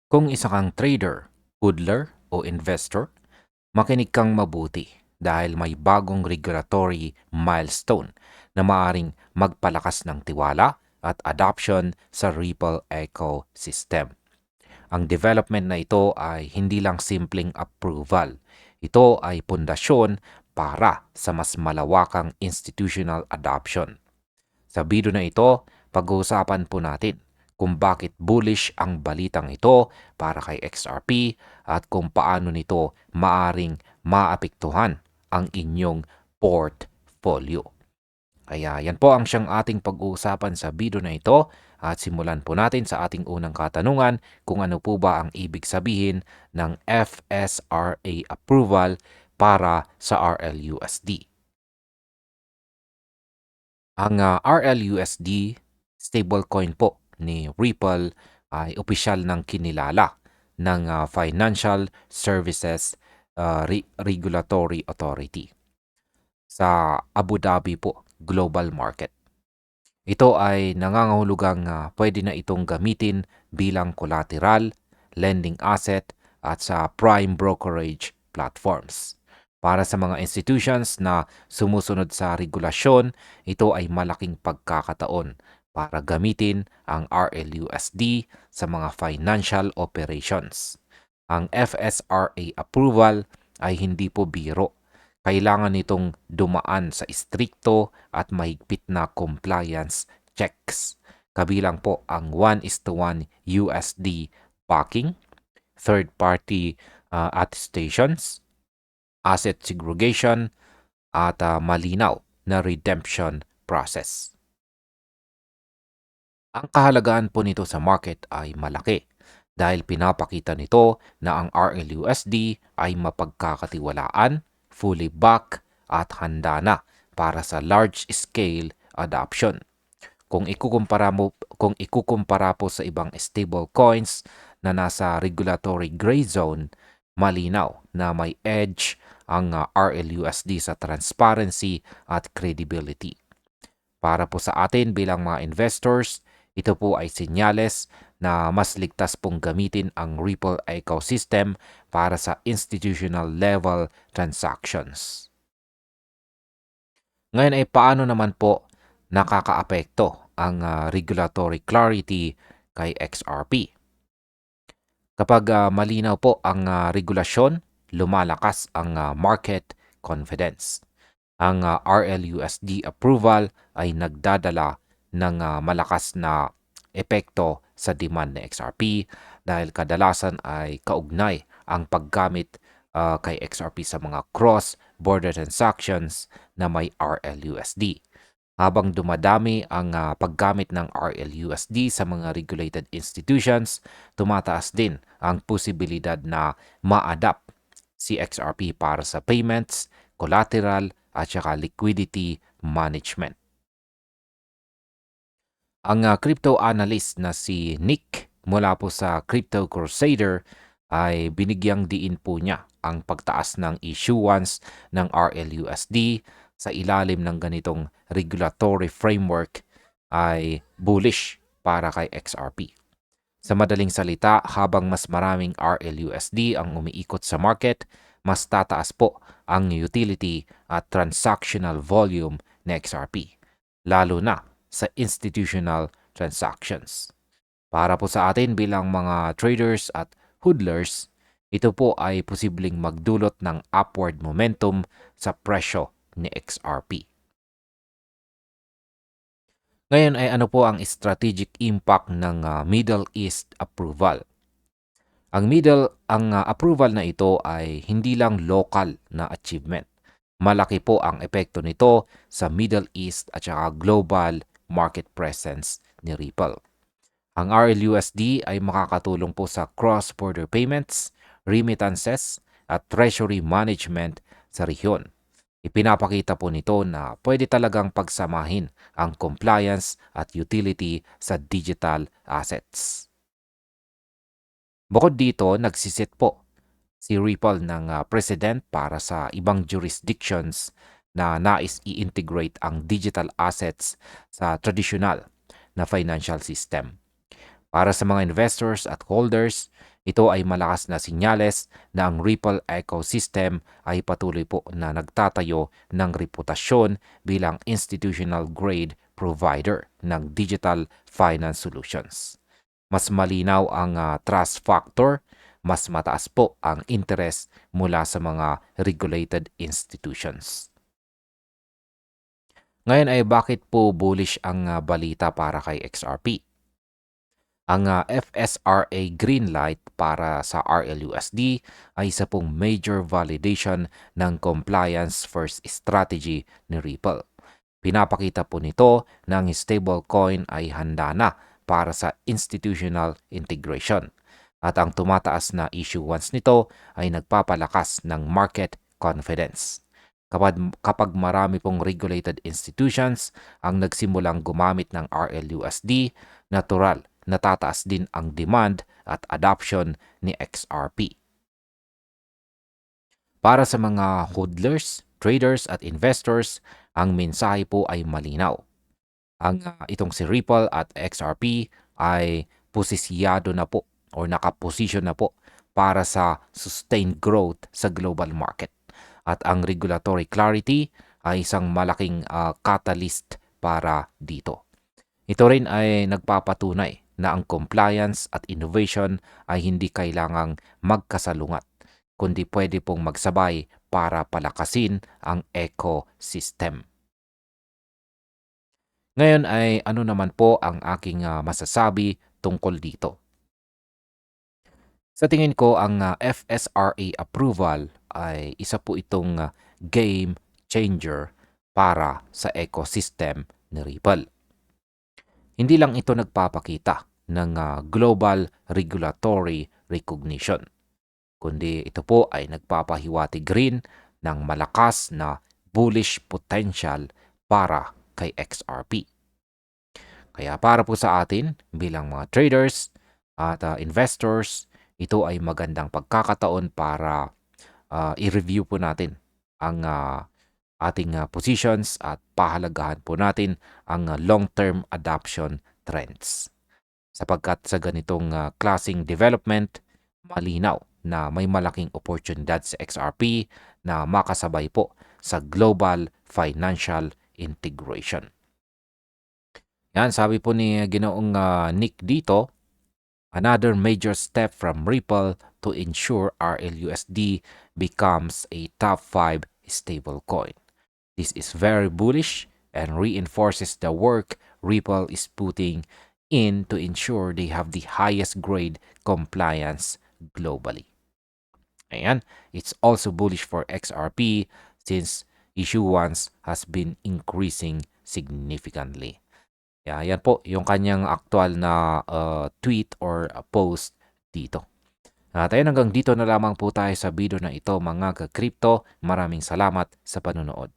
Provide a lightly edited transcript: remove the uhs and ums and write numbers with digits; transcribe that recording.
Kung isa kang trader, hodler o investor, makinig kang mabuti dahil may bagong regulatory milestone na maaring magpalakas ng tiwala at adoption sa Ripple ecosystem. Ang development na ito ay hindi lang simpleng approval. Ito ay pundasyon para sa mas malawakang institutional adoption. Sa video na ito, pag-uusapan po natin kung bakit bullish ang balitang ito para kay XRP at kung paano nito maaring maapektuhan ang inyong portfolio. Kaya yan po ang siyang ating pag-uusapan sa video na ito at simulan po natin sa ating unang katanungan kung ano po ba ang ibig sabihin ng FSRA approval para sa RLUSD. Ang RLUSD stablecoin po ni Ripple ay opisyal ng kinilala ng Financial Services Regulatory Authority sa Abu Dhabi po global market. Ito ay nangangahulugang pwede na itong gamitin bilang collateral, lending asset at sa prime brokerage platforms. Para sa mga institutions na sumusunod sa regulasyon, ito ay malaking pagkakataon para gamitin ang RLUSD sa mga financial operations. Ang FSRA approval ay hindi po biro. Kailangan nitong dumaan sa istrikto at mahigpit na compliance checks. Kabilang po ang 1:1 USD backing, third-party attestations, asset segregation, at malinaw na redemption process. Ang kahalagaan po nito sa market ay malaki dahil pinapakita nito na ang RLUSD ay mapagkakatiwalaan, fully back at handa na para sa large-scale adoption. Kung ikukumpara po sa ibang stable coins na nasa regulatory gray zone, malinaw na may edge ang RLUSD sa transparency at credibility. Para po sa atin bilang mga investors, ito po ay senyales na mas ligtas pong gamitin ang Ripple ecosystem para sa institutional level transactions. Ngayon ay paano naman po nakakaapekto ang regulatory clarity kay XRP? Kapag malinaw po ang regulasyon, lumalakas ang market confidence. Ang RLUSD approval ay nagdadala ng malakas na epekto sa demand ng XRP dahil kadalasan ay kaugnay ang paggamit kay XRP sa mga cross-border transactions na may RLUSD. Habang dumadami ang paggamit ng RLUSD sa mga regulated institutions, tumataas din ang posibilidad na ma-adapt si XRP para sa payments, collateral, at saka liquidity management. Ang crypto analyst na si Nick mula po sa Crypto Crusader ay binigyang diin po niya ang pagtaas ng issuance ng RLUSD sa ilalim ng ganitong regulatory framework ay bullish para kay XRP. Sa madaling salita, habang mas maraming RLUSD ang umiikot sa market, mas tataas po ang utility at transactional volume ng XRP, lalo na sa institutional transactions. Para po sa atin bilang mga traders at hodlers, ito po ay posibleng magdulot ng upward momentum sa presyo ni XRP. Ngayon ay ano po ang strategic impact ng Middle East approval? Ang approval na ito ay hindi lang local na achievement. Malaki po ang epekto nito sa Middle East at saka global market presence ni Ripple. Ang RLUSD ay makakatulong po sa cross-border payments, remittances, at treasury management sa rehiyon. Ipinapakita po nito na pwede talagang pagsamahin ang compliance at utility sa digital assets. Bukod dito, nagsisit po si Ripple ng president para sa ibang jurisdictions na nais i-integrate ang digital assets sa traditional na financial system. Para sa mga investors at holders, Ito ay malakas na sinyales na ang Ripple ecosystem ay patuloy po na nagtatayo ng reputasyon bilang institutional grade provider ng digital finance solutions. Mas malinaw ang trust factor, mas mataas po ang interest mula sa mga regulated institutions. Ngayon ay bakit po bullish ang balita para kay XRP? Ang FSRA green light para sa RLUSD ay isa pong major validation ng compliance first strategy ni Ripple. Pinapakita po nito na ang stablecoin ay handa na para sa institutional integration. At ang tumataas na issuance nito ay nagpapalakas ng market confidence. Kapag marami pong regulated institutions ang nagsimulang gumamit ng RLUSD, natural natataas din ang demand at adoption ni XRP. Para sa mga hodlers, traders at investors, ang mensahe po ay malinaw. Itong si Ripple at XRP ay posisiyado na po o nakaposisyon na po para sa sustained growth sa global market. At ang regulatory clarity ay isang malaking catalyst para dito. Ito rin ay nagpapatunay na ang compliance at innovation ay hindi kailangang magkasalungat, kundi pwede pong magsabay para palakasin ang ecosystem. Ngayon ay ano naman po ang aking masasabi tungkol dito? Sa tingin ko, ang FSRA approval ay isa po itong game changer para sa ecosystem ni Ripple. Hindi lang ito nagpapakita ng global regulatory recognition, kundi ito po ay nagpapahiwatig rin ng malakas na bullish potential para kay XRP. Kaya para po sa atin bilang mga traders at investors, ito ay magandang pagkakataon para i-review po natin ang ating positions at pahalagahan po natin ang long-term adoption trends. Sapagkat sa ganitong klaseng development, malinaw na may malaking oportunidad sa XRP na makasabay po sa global financial integration. Yan, sabi po ni Ginoong Nick dito, another major step from Ripple to ensure RLUSD becomes a top 5 stablecoin. This is very bullish and reinforces the work Ripple is putting in to ensure they have the highest grade compliance globally. Ayan, it's also bullish for XRP since issuance has been increasing significantly. Yan po yung kanyang aktual na tweet or post dito. At ayun, hanggang dito na lamang po tayo sa video na ito mga ka-crypto. Maraming salamat sa panonood.